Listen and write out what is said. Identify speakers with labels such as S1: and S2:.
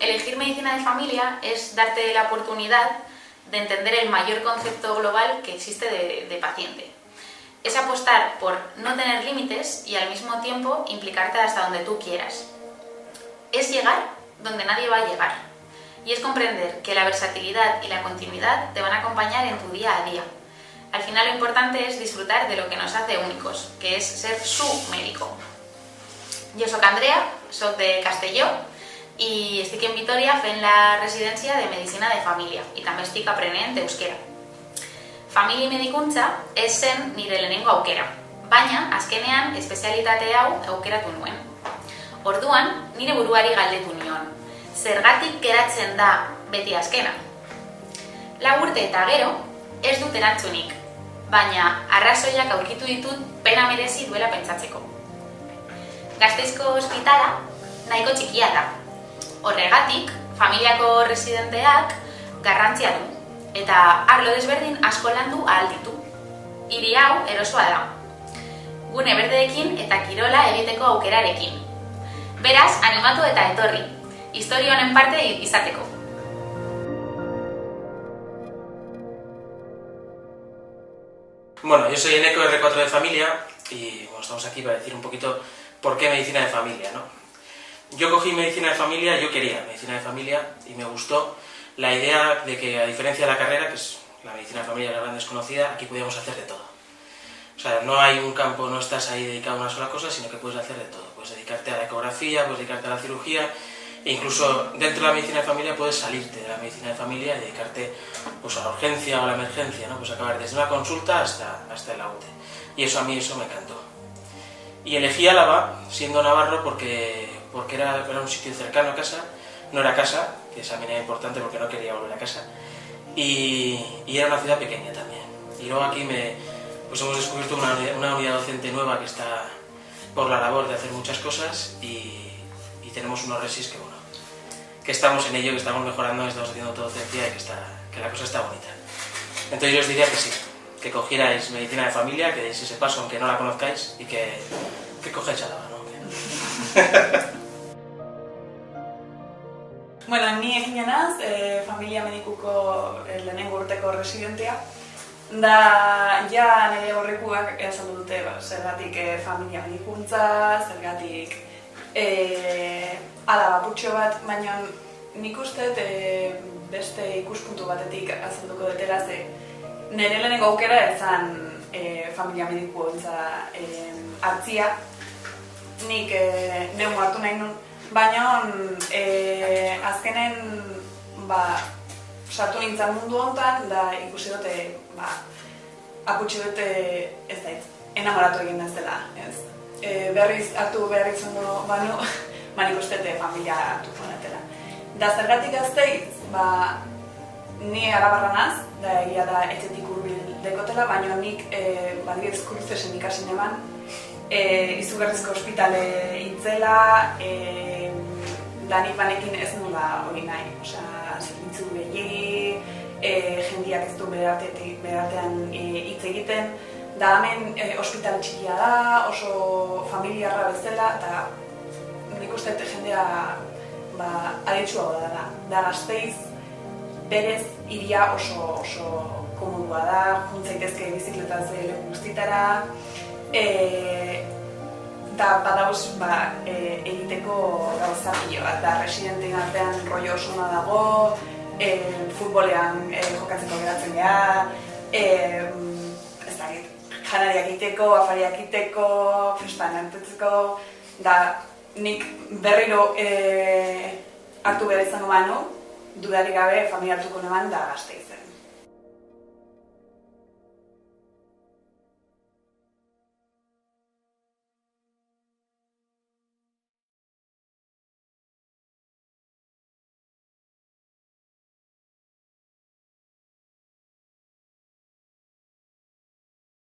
S1: Elegir medicina de familia es darte la oportunidad de entender el mayor concepto global que existe de paciente. Es apostar por no tener límites y al mismo tiempo implicarte hasta donde tú quieras. Es llegar donde nadie va a llegar. Y es comprender que la versatilidad y la continuidad te van a acompañar en tu día a día. Al final lo importante es disfrutar de lo que nos hace únicos, que es ser su médico. Jo soc Andrea, soc de Castelló i estic en Vitoria fent la residència de Medicina de Família i també estic aprenent euskera. Familia medikuntza ez zen nire lehenengo aukera, baina azkenean espezialitate hau aukeratu nuen. Orduan, nire buruari galdetu nion, zergatik geratzen da beti azkena? 4 urte eta gero, ez dut erantzunik, baina arrazoiak aurkitu ditut pena merezi duela pentsatzeko. Gasteizko ospitala nahiko txikia da. Horregatik, familiako residenteak garrantzia du, eta arlo desberdin asko landu ahal ditu. Hiri hau erosoa da. Gune berdeekin eta kirola egiteko aukerarekin. Beraz, animatu eta etorri, historia honen parte izateko.
S2: Bueno, yo soy Eneco R4 de Familia y bueno, estamos aquí para decir un poquito por qué medicina de familia, ¿no? Yo cogí medicina de familia, yo quería medicina de familia y me gustó la idea de que, a diferencia de la carrera, que es la medicina de familia, la gran desconocida, aquí podíamos hacer de todo. O sea, no hay un campo, no estás ahí dedicado a una sola cosa, sino que puedes hacer de todo. Puedes dedicarte a la ecografía, puedes dedicarte a la cirugía, e incluso dentro de la medicina de familia puedes salirte de la medicina de familia y dedicarte pues, a la urgencia o a la emergencia, ¿no? Pues acabar desde una consulta hasta el AUTE. Y eso a mí me encantó. Y elegí Álava, siendo navarro, porque era un sitio cercano a casa, no era casa, que esa era importante porque no quería volver a casa, y era una ciudad pequeña también. Y luego aquí pues hemos descubierto una unidad docente nueva que está por la labor de hacer muchas cosas y tenemos unos resis que estamos en ello, que estamos mejorando, que estamos haciendo todo docencia y que la cosa está bonita. Entonces yo os diría que sí, que cogierais medicina de familia, que deis ese paso aunque no la conozcáis y que cogáis Álava, ¿no?
S3: Bueno, ni egin naz, familia medikuko lehenengo urteko residentea, da ja nire horrekuak esan dute zergatik familia medikuntza, zergatik Álava putxo bat, baina nik uste beste ikuspuntu batetik azalduko dutela ze nire lehenengo aukera ezan familia medikuntza hartzia, nik neun hartu nahi nun, baina azkenen sartu nintzen mundu honetan da ikusi dute aputxo dute ez da enamoratu egin ez dela. Berriz hartu behar izan du banu, nik uste familia hartuko netela. Da zergatik Gasteiz, ni Arabarra naz, da egia da etxetik hurbil dekotela, baina nik badibidez Crucesen ikasi neban, izugarrizko ospitale itzela, danik banekin ez nula hori nahi, zerbitzu gehiegi, jendiak ez du berartean hitz egiten, da hemen ospitale txikia da, oso familiarra bezala, eta nik uste jendea aditsuago da. Da Gasteiz berez hiria oso komodua da, juntzaitezke bizikletaz leku guztitara, eta badauz egiteko gauza pilo bat, da residenteen artean rollo oso ona dago, futbolean jokatzeko geratzen geha, ez dakit, janariak egiteko, afariak egiteko, festan antetzeko, da nik berriro hartu behar izango banu, dudarik gabe familia hartuko neban da Gasteizen.